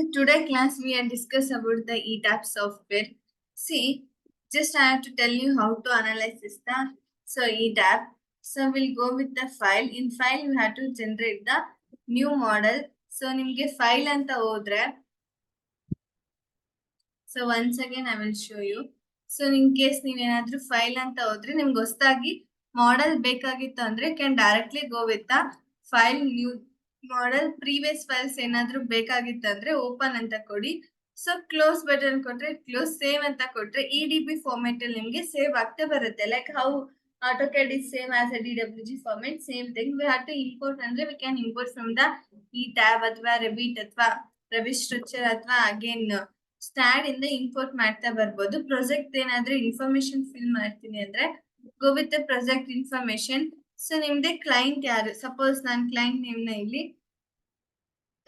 Today class we are discuss about the ETAP software. See, just I have to tell you how to analyze this. So ETAP. So we'll go with the file. In file you have to generate the new model. So nimge file anta hodre. So once again I will show you. So in case ನೀವು ಏನಾದರೂ file ಅಂತ ಹೋದ್ರೆ ನಿಮ್ಗೆ ಹೊಸದಾಗಿ model ಬೇಕಾಗಿತ್ತು ಅಂದ್ರೆ can directly go with the file new model previous files ಏನಾದರೂ ಬೇಕಾಗಿತ್ತು ಅಂದ್ರೆ ಓಪನ್ ಅಂತ ಕೊಡಿ. ಸೊ ಕ್ಲೋಸ್ ಬಟನ್ ಕೊಟ್ರೆ ಕ್ಲೋಸ್, ಸೇವ್ ಅಂತ ಕೊಟ್ರೆ EDB ಫಾರ್ಮ್ಯಾಟ್ ಅಲ್ಲಿ ನಿಮಗೆ ಸೇವ್ ಆಗ್ತಾ ಬರುತ್ತೆ. Like how AutoCAD is same as a DWG format, same thing. We have to import ಅಂದ್ರೆ we can import from the ETAB ಅಥವಾ Revit ಅಥವಾ Revit Structure ಅಥವಾ again ಸ್ಟ್ಯಾಡ್ ಇಂದ ಇಂಪೋರ್ಟ್ ಮಾಡ್ತಾ ಬರ್ಬೋದು. ಪ್ರಾಜೆಕ್ಟ್ ಏನಾದ್ರೂ ಇನ್ಫಾರ್ಮೇಶನ್ ಫಿಲ್ ಮಾಡ್ತೀನಿ ಅಂದ್ರೆ go with project information. So Nimde client ಯಾರು, ಸಪೋಸ್ ನಾನು ಕ್ಲೈಂಟ್ ನೇಮ್ ನ ಇಲ್ಲಿ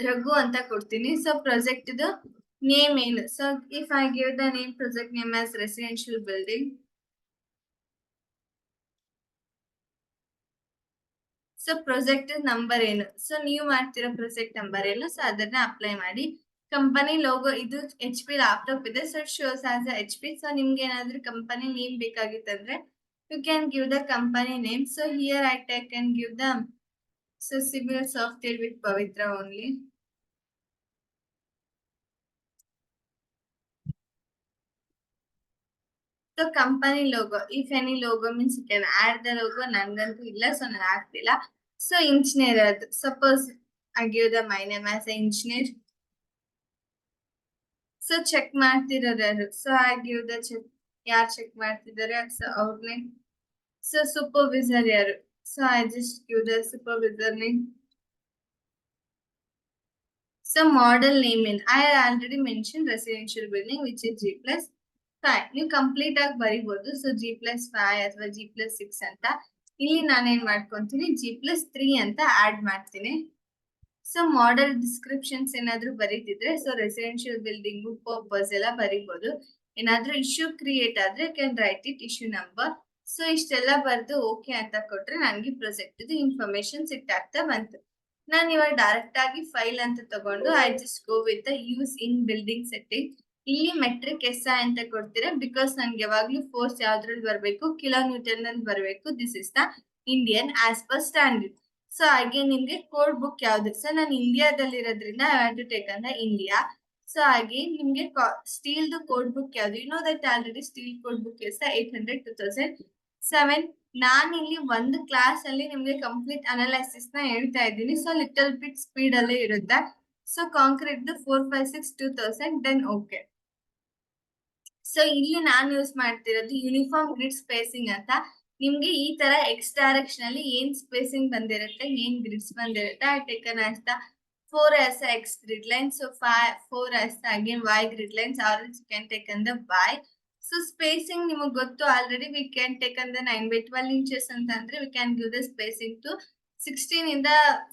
ರಘು ಅಂತ ಕೊಡ್ತೀನಿ. ಸೊ ಪ್ರಾಜೆಕ್ಟ್ ನೇಮ್ ಏನು, so if I give the name project name as residential building. So project number ಏನು, ಸೊ ನೀವು ಮಾಡ್ತಿರೋ ಪ್ರಾಜೆಕ್ಟ್ ನಂಬರ್ ಏನು, ಸೊ ಅದನ್ನ ಅಪ್ಲೈ ಮಾಡಿ. ಕಂಪನಿ ಲೋಗೋ, ಇದು HP ಲ್ಯಾಪ್ಟಾಪ್ ಇದೆ, so shows as HP. So ನಿಮ್ಗೆ ಏನಾದ್ರೂ company name ಬೇಕಾಗಿತ್ತಂದ್ರೆ you can give the company name. So here I can give the so civil software with Pavitra only. So company logo, if any logo means you can add the logo. ನನ್ಗಂತೂ ಇಲ್ಲ, so ನಾನು ಆಗ್ತಿಲ್ಲ. So engineer ಅದು, suppose I give the my name as a engineer. So check ಮಾಡ್ತಿರೋರು ಯಾರು, so I give the check, ಯಾರು check ಮಾಡ್ತಿದ್ದಾರೆ so ಅವ್ರ ನೇಮ್. ಸೊ ಸೂಪರ್ವೈಸರ್ ಯಾರು, so I just give the supervisor name. So model name ಏನು, I already mention residential building which is G+5. ನೀವು complete ಆಗಿ ಬರಿಬಹುದು. So G+5 ಅಥವಾ G+6 ಅಂತ. ಇಲ್ಲಿ ನಾನೇನ್ ಮಾಡ್ಕೊಂತೀನಿ G+3 ಅಂತ ಆಡ್ ಮಾಡ್ತೀನಿ. ಸೊ ಮಾಡೆಲ್ ಡಿಸ್ಕ್ರಿಪ್ಷನ್ಸ್ ಏನಾದ್ರೂ ಬರೀತಿದ್ರೆ ಸೊ ರೆಸಿಡೆನ್ಶಿಯಲ್ ಬಿಲ್ಡಿಂಗ್ ಪರ್ಪಸ್ ಎಲ್ಲ ಬರೀಬಹುದು. ಏನಾದ್ರೂ ಇಶ್ಯೂ ಕ್ರಿಯೇಟ್ ಆದ್ರೆ can write it issue number. So ಇಷ್ಟೆಲ್ಲ ಬರ್ದು ಓಕೆ ಅಂತ ಕೊಟ್ರೆ ನನಗೆ ಪ್ರಾಜೆಕ್ಟ್ ಇನ್ಫಾರ್ಮೇಶನ್ ಸಿಟ್ ಆಗ್ತಾ ಬಂತು. ನಾನು ಇವಾಗ ಡೈರೆಕ್ಟ್ ಆಗಿ ಫೈಲ್ ಅಂತ ತಗೊಂಡು I just go with use in building setting. ಇಲ್ಲಿ ಮೆಟ್ರಿಕ್ SI ಅಂತ ಕೊಡ್ತೀರಾ, ಬಿಕಾಸ್ ನನ್ಗೆ ಯಾವಾಗ್ಲೂ ಫೋರ್ಸ್ ಯಾವ್ದ್ರಲ್ಲಿ ಬರ್ಬೇಕು, ಕಿಲೋಮೀಟರ್ ನಲ್ಲಿ ಬರ್ಬೇಕು. This is the Indian as per standard. So ಹಾಗೆ ನಿಮ್ಗೆ ಕೋಡ್ ಬುಕ್ ಯಾವ್ದು, ಸೊ ನಾನು ಇಂಡಿಯಾದಲ್ಲಿ ಇರೋದ್ರಿಂದ ಐ ಹ್ಯಾವ್ ಟು ಟೇಕ್ ಅಂದ ಇಂಡಿಯಾ. ಸೊ ಹಾಗೆ ನಿಮ್ಗೆ ಸ್ಟೀಲ್ ಕೋಡ್ ಬುಕ್ ಯಾವ್ದು, you know that already steel code book is 800 2007. ನಾನು ಇಲ್ಲಿ ಒಂದು ಕ್ಲಾಸ್ ಅಲ್ಲಿ ನಿಮ್ಗೆ ಕಂಪ್ಲೀಟ್ ಅನಾಲಿಸಿಸ್ ನ ಹೇಳ್ತಾ ಇದ್ದೀನಿ. ಸೊ ಲಿಟಲ್ ಬಿಟ್ ಸ್ಪೀಡ್ ಅಲ್ಲೇ ಇರುತ್ತೆ. So concrete 456 2000 then okay. So ಇಲ್ಲಿ ನಾನು ಯೂಸ್ ಮಾಡ್ತಿರೋದು ಯೂನಿಫಾರ್ಮ್ ಗ್ರಿಡ್ ಸ್ಪೇಸಿಂಗ್ ಅಂತ. ನಿಮ್ಗೆ ಈ ತರ ಎಕ್ಸ್ ಡೈರೆಕ್ಷನ್ ಅಲ್ಲಿ ಏನ್ ಸ್ಪೇಸಿಂಗ್ ಬಂದಿರುತ್ತೆ, ಏನ್ ಗ್ರಿಡ್ಸ್ ಬಂದಿರುತ್ತೆ, I taken as the 4 as the X grid line, so 4 as the again Y grid lines, or else you can take on the Y. So spacing ನಿಮಗೆ ಗೊತ್ತು already, we can take on the 9/12 inches ಅಂತಂದ್ರೆ we can give the spacing to 16 ಇಂದ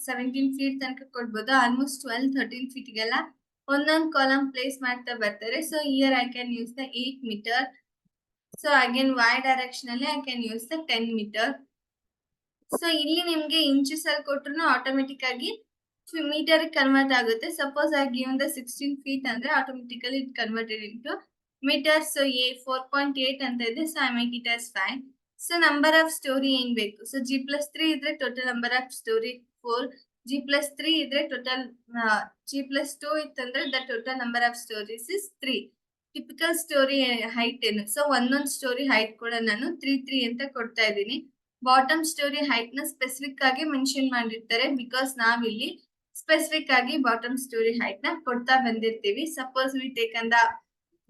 17 feet ತನಕ ಕೊಡ್ಬೋದು. Almost 12-13 feet ಗೆಲ್ಲ ಒಂದೊಂದು column place ಮಾಡ್ತಾ ಬರ್ತಾರೆ. So here I can use the 8 meter. So again Y direction ಅಲ್ಲಿ I can use the 10 meter. So ಇಲ್ಲಿ ನಿಮ್ಗೆ ಇಂಚಸ್ ಅಲ್ಲಿ ಕೊಟ್ರು ಆಟೋಮೆಟಿಕ್ ಆಗಿ ಮೀಟರ್ ಕನ್ವರ್ಟ್ ಆಗುತ್ತೆ. Suppose I give the 16 feet ಅಂದ್ರೆ automatically it converted into metre. So 4.8 ಅಂತ ಇದೆ, so I make it as 5. So number of story ಏನ್ ಬೇಕು, ಸೊ G+3 ಇದ್ರೆ total number of story 4, G+3 ಇದ್ರೆ ಟೋಟಲ್, G+2 ಇತ್ತಂದ್ರೆ the total number of stories is 3. Typical story height ಏನು, so ಒಂದೊಂದು story height ಕೂಡ ನಾನು 3 ಅಂತ ಕೊಡ್ತಾ ಇದ್ದೀನಿ. ಬಾಟಮ್ ಸ್ಟೋರಿ ಹೈಟ್ ನ ಸ್ಪೆಸಿಫಿಕ್ ಆಗಿ ಮೆನ್ಷನ್ ಮಾಡಿರ್ತಾರೆ, ಬಿಕಾಸ್ ನಾವಿಲ್ಲಿ ಸ್ಪೆಸಿಫಿಕ್ ಆಗಿ ಬಾಟಮ್ ಸ್ಟೋರಿ ಹೈಟ್ ನ ಕೊಡ್ತಾ ಬಂದಿರ್ತೀವಿ. ಸಪೋಸ್ ವಿ ಟೇಕ್ ಅಂದ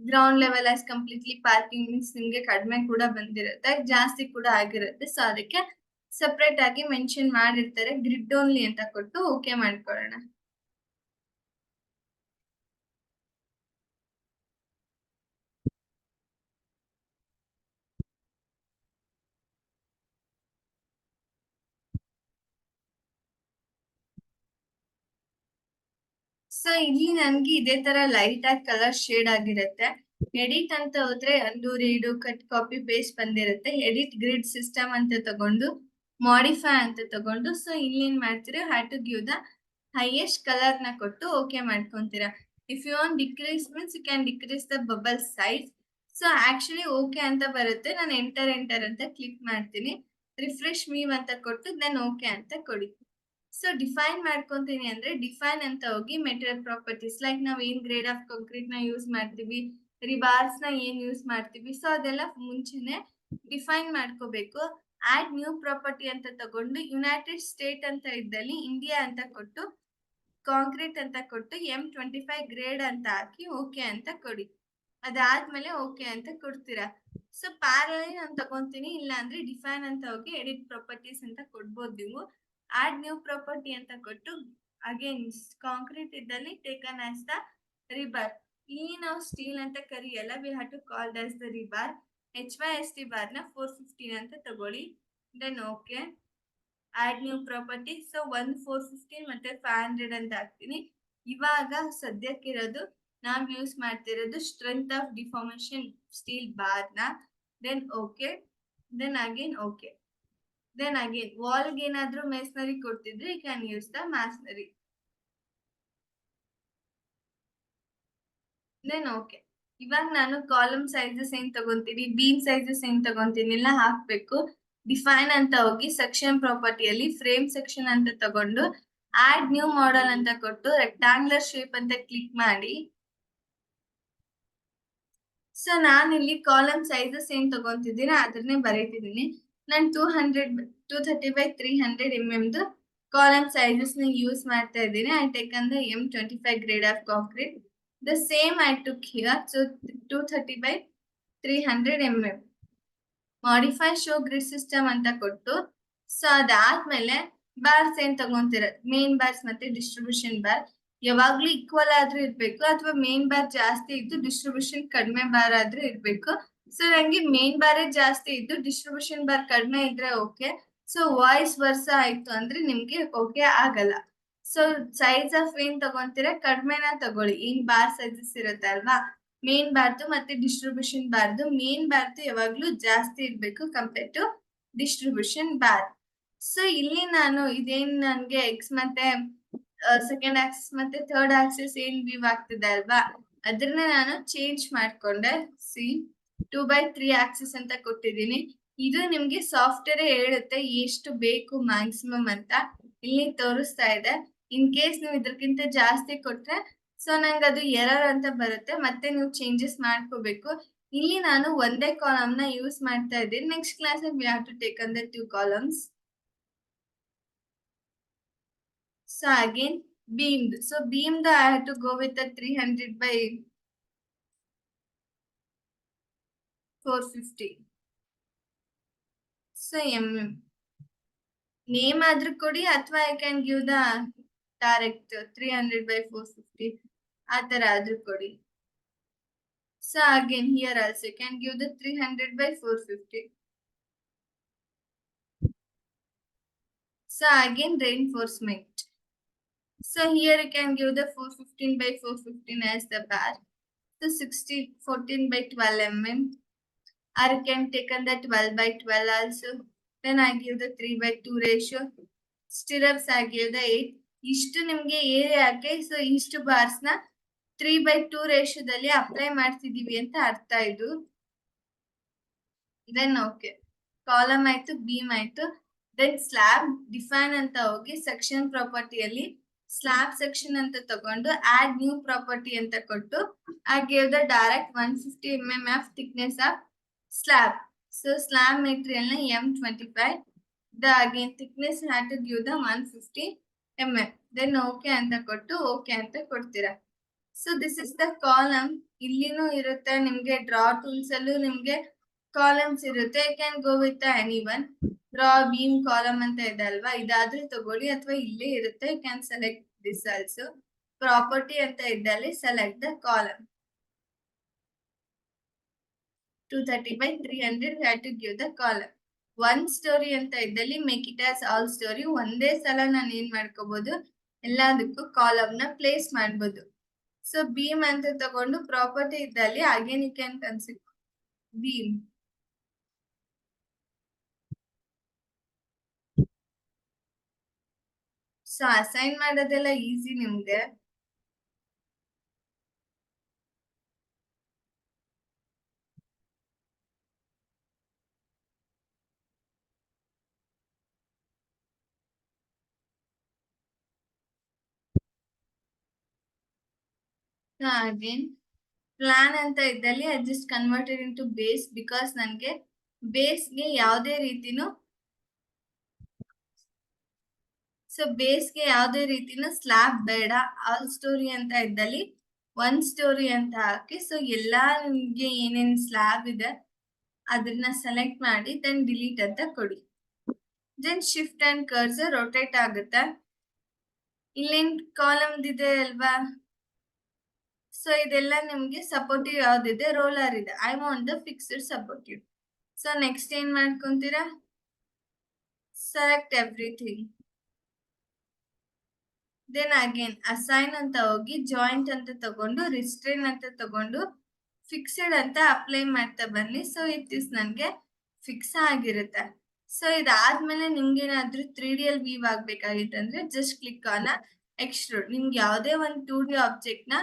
ground level as completely parking means ನಿಮ್ಗೆ ಕಡಿಮೆ ಕೂಡ ಬಂದಿರುತ್ತೆ, ಜಾಸ್ತಿ ಕೂಡ ಆಗಿರುತ್ತೆ. ಸೊ ಅದಕ್ಕೆ ಸೆಪರೇಟ್ ಆಗಿ ಮೆನ್ಷನ್ ಮಾಡಿರ್ತಾರೆ, ಗ್ರಿಡ್ ಓನ್ಲಿ ಅಂತ ಕೊಟ್ಟು ಓಕೆ ಮಾಡ್ಕೊಳ್ಳೋಣ. ಸೊ ಇಲ್ಲಿ ನನ್ಗೆ ಇದೇ ತರ ಲೈಟ್ ಆಗಿ ಕಲರ್ ಶೇಡ್ ಆಗಿರುತ್ತೆ. ಎಡಿಟ್ ಅಂತ ಹೋದ್ರೆ undo redo cut copy paste ಬಂದಿರುತ್ತೆ. ಎಡಿಟ್ ಗ್ರಿಡ್ ಸಿಸ್ಟಮ್ ಅಂತ ತಗೊಂಡು ಮಾಡಿಫೈ ಅಂತ ತಗೊಂಡು, ಸೊ ಇಲ್ಲಿ ಏನ್ ಮಾಡ್ತೀರಾ, have to give the highest colour ನ ಕೊಟ್ಟು ಓಕೆ ಮಾಡ್ಕೊಂತೀರಾ. If you want decrease means you can decrease the bubble size. So actually okay ಅಂತ ಬರುತ್ತೆ. ನಾನು ಎಂಟರ್ ಅಂತ ಕ್ಲಿಕ್ ಮಾಡ್ತೀನಿ. ರಿಫ್ರೆಶ್ ಮೀಮ್ ಅಂತ ಕೊಟ್ಟು ದೆನ್ ಓಕೆ ಅಂತ ಕೊಡಿ. ಸೊ ಡಿಫೈನ್ ಮಾಡ್ಕೊಂತೀನಿ ಅಂದ್ರೆ ಡಿಫೈನ್ ಅಂತ ಹೋಗಿ ಮೆಟೀರಿಯಲ್ ಪ್ರಾಪರ್ಟೀಸ್ ಲೈಕ್ ನಾವ್ ಏನ್ ಗ್ರೇಡ್ ಆಫ್ ಕಾಂಕ್ರೀಟ್ ನ ಯೂಸ್ ಮಾಡ್ತೀವಿ, ರಿಬಾರ್ಸ್ ನ ಏನ್ ಯೂಸ್ ಮಾಡ್ತೀವಿ, ಸೊ ಅದೆಲ್ಲ ಮುಂಚೆನೆ ಡಿಫೈನ್ ಮಾಡ್ಕೋಬೇಕು. ಆಡ್ ನ್ಯೂ ಪ್ರಾಪರ್ಟಿ ಅಂತ ತಗೊಂಡು ಯುನೈಟೆಡ್ ಸ್ಟೇಟ್ ಅಂತ ಇದ್ದಲ್ಲಿ ಇಂಡಿಯಾ ಅಂತ ಕೊಟ್ಟು ಕಾಂಕ್ರೀಟ್ ಅಂತ ಕೊಟ್ಟು M25 ಗ್ರೇಡ್ ಅಂತ ಹಾಕಿ ಓಕೆ ಅಂತ ಕೊಡಿ. ಅದಾದ್ಮೇಲೆ ಓಕೆ ಅಂತ ಕೊಡ್ತೀರಾ. ಸೊ ಪ್ಯಾರಲಲ್ ನಾನು ತಗೊಂತೀನಿ, ಇಲ್ಲ ಅಂದ್ರೆ ಡಿಫೈನ್ ಅಂತ ಹೋಗಿ ಎಡಿಟ್ ಪ್ರಾಪರ್ಟೀಸ್ ಅಂತ ಕೊಡ್ಬೋದು ನೀವು. ಆಡ್ ನ್ಯೂ ಪ್ರಾಪರ್ಟಿ ಅಂತ ಕೊಟ್ಟು ಅಗೇನ್ ಕಾಂಕ್ರೀಟ್ ಇದ್ದಲ್ಲಿ ಟೇಕನ್ ಆಸ್ ದ ರಿಬಾರ್. ಇಲ್ಲಿ ನಾವು ಸ್ಟೀಲ್ ಅಂತ ಕರಿಯಲ್ಲ, we have to call as the rebar. HYST bar ನ 415 ಅಂತ ತಗೊಳ್ಳಿ. Then okay add new property. So 415 ಮತ್ತೆ 500 ಅಂತ ಹಾಕ್ತೀನಿ. ಇವಾಗ ಸದ್ಯಕ್ಕಿರೋದು ನಾವ್ ಯೂಸ್ ಮಾಡ್ತಿರೋದು strength of deformation steel bar ನ. Then okay, then again okay, then again ವಾಲ್ಗೆ ಏನಾದ್ರೂ ಮೇಸ್ನರಿ ಕೊಡ್ತಿದ್ರೆ you can use the masonry. Then okay. ಇವಾಗ ನಾನು ಕಾಲಮ್ ಸೈಜಸ್ ಏನ್ ತಗೊಂತೀನಿ, ಬೀಮ್ ಸೈಜಸ್ ಏನ್ ತಗೊಂತೀನಿ ಎಲ್ಲ ಹಾಕ್ಬೇಕು. ಡಿಫೈನ್ ಅಂತ ಹೋಗಿ ಸೆಕ್ಷನ್ ಪ್ರಾಪರ್ಟಿಯಲ್ಲಿ ಫ್ರೇಮ್ ಸೆಕ್ಷನ್ ಅಂತ ತಗೊಂಡು ಆಡ್ ನ್ಯೂ ಮಾಡೆಲ್ ಅಂತ ಕೊಟ್ಟು ರೆಕ್ಟಾಂಗ್ಯುಲರ್ ಶೇಪ್ ಅಂತ ಕ್ಲಿಕ್ ಮಾಡಿ. ಸೊ ನಾನು ಇಲ್ಲಿ ಕಾಲಮ್ ಸೈಜಸ್ ಏನ್ ತಗೊಂತಿದ್ದೀನಿ ಅದನ್ನೇ ಬರೀತಿದ್ದೀನಿ. ನಾನು 230/300 mm ಕಾಲಮ್ ಸೈಜಸ್ ನ ಯೂಸ್ ಮಾಡ್ತಾ ಇದ್ದೀನಿ. I taken the M25 grade of concrete. The same I took here, so 230/300 mm. Modify show grid system ಅಂತ ಕೊಟ್ಟು ಸೊ ಅದಾದ್ಮೇಲೆ ಬಾರ್ಸ್ ಏನ್ ತಗೊಂತೀರ, ಮೇನ್ ಬಾರ್ಸ್ ಮತ್ತೆ ಡಿಸ್ಟ್ರಿಬ್ಯೂಷನ್ ಬಾರ್ ಯಾವಾಗ್ಲೂ ಈಕ್ವಲ್ ಆದ್ರೂ ಇರ್ಬೇಕು, ಅಥವಾ ಮೇನ್ ಬಾರ್ ಜಾಸ್ತಿ ಇದ್ದು ಡಿಸ್ಟ್ರಿಬ್ಯೂಷನ್ ಕಡಿಮೆ ಬಾರ್ ಆದ್ರೂ ಇರ್ಬೇಕು. ಸೊ ನಂಗೆ ಮೇನ್ ಬಾರೇ ಜಾಸ್ತಿ ಇದ್ದು ಡಿಸ್ಟ್ರಿಬ್ಯೂಷನ್ ಬಾರ್ ಕಡಿಮೆ ಇದ್ರೆ ಓಕೆ. ಸೊ ವಾಯ್ಸ್ ವರ್ಸ ಆಯ್ತು ಅಂದ್ರೆ ನಿಮ್ಗೆ ಓಕೆ ಆಗಲ್ಲ. ಸೊ ಸೈಜ್ ಆಫ್ ಏನ್ ತಗೊಂತೀರಾ ಕಡಿಮೆನ ತಗೊಳ್ಳಿ. ಏನ್ ಬಾರ್ ಸೈಜಸ್ ಇರುತ್ತೆ ಅಲ್ವಾ, ಮೇನ್ ಬಾರ್ದು ಮತ್ತೆ ಡಿಸ್ಟ್ರಿಬ್ಯೂಷನ್ ಬಾರ್ದು. ಮೇನ್ ಬಾರ್ದು ಯಾವಾಗ್ಲೂ ಜಾಸ್ತಿ ಇರ್ಬೇಕು compare to distribution bar. So ಇಲ್ಲಿ ನಾನು ಇದೇನ್ ನನ್ಗೆ ಎಕ್ಸ್ ಮತ್ತೆ ಸೆಕೆಂಡ್ ಆಕ್ಸಿಸ್ ಮತ್ತೆ ಥರ್ಡ್ ಆಕ್ಸಿಸ್ ಏನ್ ವ್ಯೂ ಆಗ್ತಿದೆ ಅಲ್ವಾ, ಅದನ್ನ ನಾನು ಚೇಂಜ್ ಮಾಡ್ಕೊಂಡೆ. ಸಿ 2/3 ಆಕ್ಸಿಸ್ ಅಂತ ಕೊಟ್ಟಿದ್ದೀನಿ. ಇದು ನಿಮ್ಗೆ ಸಾಫ್ಟ್ವೇರ್ ಹೇಳುತ್ತೆ ಎಷ್ಟು ಬೇಕು ಮ್ಯಾಕ್ಸಿಮಮ್ ಅಂತ. ಇಲ್ಲಿ ತೋರಿಸ್ತಾ ಇದೆ. ಇನ್ ಕೇಸ್ ನೀವು ಇದಕ್ಕಿಂತ ಜಾಸ್ತಿ ಕೊಟ್ರೆ ಸೊ ನಂಗೆ ಅದು ಎರರ್ ಅಂತ ಬರುತ್ತೆ, ಮತ್ತೆ ನೀವು ಚೇಂಜಸ್ ಮಾಡ್ಕೋಬೇಕು. ಇಲ್ಲಿ ನಾನು ಒಂದೇ ಕಾಲಮ್ ನ ಯೂಸ್ ಮಾಡ್ತಾ ಇದ್ದೀನಿ. Next class we have to take on the 2 columns. So again beamed. So beamed I had to go with the 300/450. So mm. Name ಆದ್ರೂ ಕೊಡಿ ಅಥವಾ I can give the direct 300/450 ಆ ತರ ಆದ್ರೂ ಕೊಡಿ. So again here also you can give the 300/450. So again reinforcement. So here you can give the 415/415 as the bar. So 14/12 mm. Or you can take on the 12/12 also. Then I give the 3/2 ratio. Stirrups I give the 8. ಇಷ್ಟು ನಿಮ್ಗೆ ಏರಿಯಾಕ್ಕೆ so ಇಷ್ಟು bars ನ 3/2 ರೇಷಿಯೋದಲ್ಲಿ apply ಮಾಡ್ತಿದೀವಿ ಅಂತ ಅರ್ಥ ಇದು. Then okay column ಆಯ್ತು, beam ಆಯ್ತು. ದೆನ್ ಸ್ಲ್ಯಾಬ್ ಡಿಫೈನ್ ಅಂತ ಹೋಗಿ ಸೆಕ್ಷನ್ ಪ್ರಾಪರ್ಟಿಯಲ್ಲಿ ಸ್ಲ್ಯಾಬ್ ಸೆಕ್ಷನ್ ಅಂತ ತಗೊಂಡು ಆಡ್ ನ್ಯೂ ಪ್ರಾಪರ್ಟಿ ಅಂತ ಕೊಟ್ಟು I gave the direct 150 mm of thickness of slab. So slab material na M25. The again thickness had to give the 150 mm. Then okay anta kottu okay anta ಕೊಡ್ತೀರಾ. So this is the column. ಇಲ್ಲಿನೂ ಇರುತ್ತೆ ನಿಮ್ಗೆ draw tools ಅಲ್ಲೂ ನಿಮ್ಗೆ columns ಇರುತ್ತೆ. You can go with any one. Draw beam column ಅಂತ ಇದೆ ಅಲ್ವಾ, ಇದಾದ್ರೂ ತಗೊಳ್ಳಿ ಅಥವಾ ಇಲ್ಲೇ ಇರುತ್ತೆ. You can select this also. Property ಅಂತ ಇದ್ದಲ್ಲಿ select the column. 230/300 we have to give the column. One story ಅಂತ ಇದ್ದಲ್ಲಿ make it as all story. ಒಂದೇ ಸಲ ನಾನು ಏನ್ ಮಾಡ್ಕೋಬಹುದು, ಎಲ್ಲದಕ್ಕೂ ಕಾಲಮ್ ನ ಪ್ಲೇಸ್ ಮಾಡ್ಬೋದು. ಸೊ ಬೀಮ್ ಅಂತ ತಗೊಂಡು ಪ್ರಾಪರ್ಟಿ ಇದ್ದಲ್ಲಿ again you can consider beam. So assign ಮಾಡೋದೆಲ್ಲ ಈಸಿ ನಿಮ್ಗೆ. ಅಗೇನ್ ಪ್ಲಾನ್ ಅಂತ ಇದ್ದಲ್ಲಿ I just converted into base because ನನಗೆ ಬೇಸ್ಗೆ ಯಾವುದೇ ರೀತಿನೂ ಸ್ಲ್ಯಾಬ್ ಬೇಡ. ಆಲ್ ಸ್ಟೋರಿ ಅಂತ ಇದ್ದಲ್ಲಿ 1 ಸ್ಟೋರಿ ಅಂತ ಹಾಕಿ ಸೊ ಎಲ್ಲಾ ನಿಮ್ಗೆ ಏನೇನ್ ಸ್ಲ್ಯಾಬ್ ಇದೆ ಅದನ್ನ ಸೆಲೆಕ್ಟ್ ಮಾಡಿ ದೆನ್ ಡಿಲೀಟ್ ಅಂತ ಕೊಡಿ. Then shift and cursor rotate ಆಗುತ್ತೆ. ಇಲ್ಲೇನ್ ಕಾಲಮ್ ಇದೆ ಅಲ್ವಾ, ಸೊ ಇದೆಲ್ಲ ನಿಮ್ಗೆ ಸಪೋರ್ಟಿವ್ ಯಾವ್ದಿದೆ, ರೋಲರ್ ಇದೆ. I want the fixed supportive. So next ಏನ್ ಮಾಡ್ಕೊಂತೀರಾ, select everything. Then again assign ಅಂತ ಹೋಗಿ ಜಾಯಿಂಟ್ ಅಂತ ತಗೊಂಡು ರಿಸ್ಟ್ರೈನ್ ಅಂತ ತಗೊಂಡು ಫಿಕ್ಸ್ಡ್ ಅಂತ ಅಪ್ಲೈ ಮಾಡ್ತಾ ಬನ್ನಿ. ಸೊ ಇಟ್ ಇಸ್ ನನ್ಗೆ ಫಿಕ್ಸ್ ಆಗಿರುತ್ತೆ. ಸೊ ಇದಾದ್ಮೇಲೆ ನಿಮ್ಗೆ ಏನಾದ್ರೂ 3D ಅಲ್ಲಿ ವೀವ್ ಆಗ್ಬೇಕಾಗಿತ್ತಂದ್ರೆ ಜಸ್ಟ್ ಕ್ಲಿಕ್ ಆನ್ ಎಕ್ಸ್ಟ್ರೂಡ್. ನಿಮ್ಗೆ ಯಾವುದೇ ಒಂದು 2D ಆಬ್ಜೆಕ್ಟ್ ನ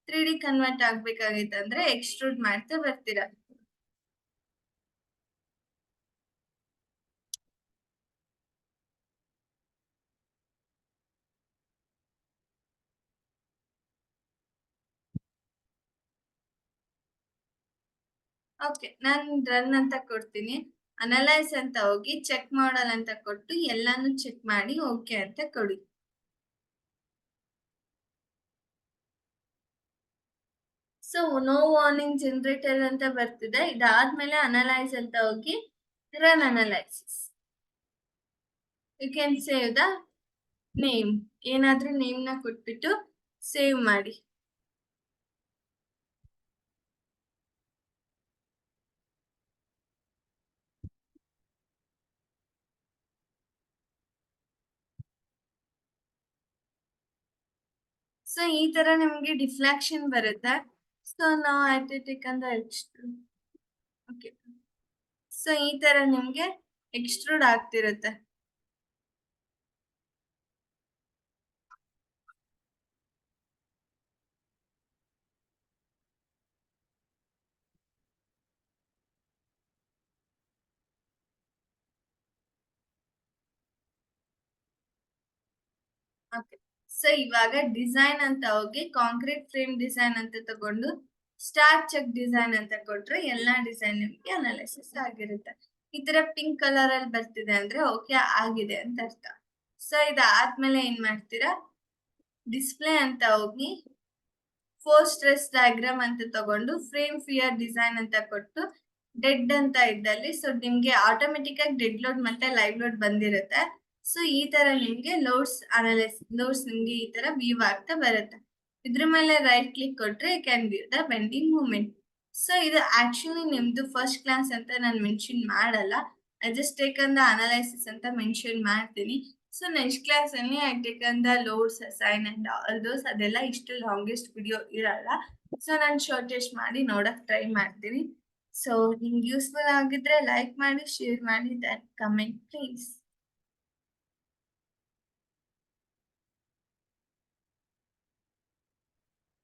3D ಕನ್ವರ್ಟ್ ಆಗ್ಬೇಕಾಗಿತ್ತಂದ್ರೆ ಎಕ್ಸ್ಟ್ರೂಡ್ ಮಾಡ್ತಾ ಬರ್ತೀರಾ. ಓಕೆ, ನಾನು ರನ್ ಅಂತ ಕೊಡ್ತೀನಿ. ಅನಲೈಸ್ ಅಂತ ಹೋಗಿ ಚೆಕ್ ಮಾಡಲ್ ಅಂತ ಕೊಟ್ಟು ಎಲ್ಲಾನು ಚೆಕ್ ಮಾಡಿ ಓಕೆ ಅಂತ ಕೊಡಿ. ಸೊ ನೋ ವಾರ್ನಿಂಗ್ ಜನರೇಟರ್ ಅಂತ ಬರ್ತಿದೆ. ಇದಾದ್ಮೇಲೆ ಅನಲೈಸ್ ಅಂತ ಹೋಗಿ run analysis. You can save the name. ಏನಾದ್ರೂ ನೇಮ್ ನ ಕೊಟ್ಬಿಟ್ಟು ಸೇವ್ ಮಾಡಿ. ಸೊ ಈ ತರ ನಿಮ್ಗೆ ಡಿಫ್ಲಾಕ್ಷನ್ ಬರುತ್ತೆ. ಸೊ ನಾವು ಐಟೆಟಿಕ್ ಅಂತ ಓಕೆ. ಸೊ ಈ ತರ ನಿಮ್ಗೆ ಎಕ್ಸ್ಟ್ರೂಡ್ ಆಗ್ತಿರುತ್ತೆ. ಓಕೆ, ಸೊ ಇವಾಗ ಡಿಸೈನ್ ಅಂತ ಹೋಗಿ ಕಾಂಕ್ರೀಟ್ ಫ್ರೇಮ್ ಡಿಸೈನ್ ಅಂತ ತಗೊಂಡು ಸ್ಟಾರ್ಟ್ ಚೆಕ್ ಡಿಸೈನ್ ಅಂತ ಕೊಟ್ರೆ ಎಲ್ಲಾ ಡಿಸೈನ್ ನಿಮ್ಗೆ ಅನಾಲಿಸಿಸ್ ಆಗಿರುತ್ತೆ. ಈ ತರ ಪಿಂಕ್ ಕಲರ್ ಅಲ್ಲಿ ಬರ್ತಿದೆ ಅಂದ್ರೆ ಓಕೆ ಆಗಿದೆ ಅಂತ ಅರ್ಥ. ಸೊ ಇದಾದ್ಮೇಲೆ ಏನ್ ಮಾಡ್ತೀರಾ, ಡಿಸ್ಪ್ಲೇ ಅಂತ ಹೋಗಿ ಫೋರ್ ಸ್ಟ್ರೆಸ್ ಡಯಾಗ್ರಾಮ್ ಅಂತ ತಗೊಂಡು ಫ್ರೇಮ್ ಫಿಯರ್ ಡಿಸೈನ್ ಅಂತ ಕೊಟ್ಟು ಡೆಡ್ ಅಂತ ಇದ್ದಲ್ಲಿ ಸೊ ನಿಮ್ಗೆ ಆಟೋಮೆಟಿಕ್ ಆಗಿ ಡೆಡ್ ಲೋಡ್ ಮತ್ತೆ ಲೈವ್ ಲೋಡ್ ಬಂದಿರುತ್ತೆ. ಸೊ ಈ ತರ ನಿಮ್ಗೆ ಲೋಡ್ಸ್ ನಿಮ್ಗೆ ಈ ತರ ವ್ಯೂ ಆಗ್ತಾ ಬರುತ್ತೆ. ಇದ್ರ ಮೇಲೆ ರೈಟ್ ಕ್ಲಿಕ್ ಕೊಟ್ರೆ can view the bending movement. So ಇದು ಆಕ್ಚುಲಿ ನಿಮ್ದು ಫಸ್ಟ್ ಕ್ಲಾಸ್ ಅಂತ ನಾನು ಮೆನ್ಷನ್ ಮಾಡಲ್ಲ. I just taken the analysis ಅಂತ ಮೆನ್ಷನ್ ಮಾಡ್ತೀನಿ. ಸೊ ನೆಕ್ಸ್ಟ್ ಕ್ಲಾಸ್ ಅಲ್ಲಿ I taken the loads assign and all those. ಅದೆಲ್ಲ ಇಷ್ಟು ಲಾಂಗೆಸ್ಟ್ ವಿಡಿಯೋ ಇರಲ್ಲ. ಸೊ ನಾನು ಶಾರ್ಟೆಸ್ಟ್ ಮಾಡಿ ನೋಡಕ್ ಟ್ರೈ ಮಾಡ್ತೀನಿ. ಸೊ ನಿಮ್ಗೆ ಯೂಸ್ಫುಲ್ ಆಗಿದ್ರೆ ಲೈಕ್ ಮಾಡಿ, ಶೇರ್ ಮಾಡಿ, ದಟ್ ಕಮೆಂಟ್ ಪ್ಲೀಸ್.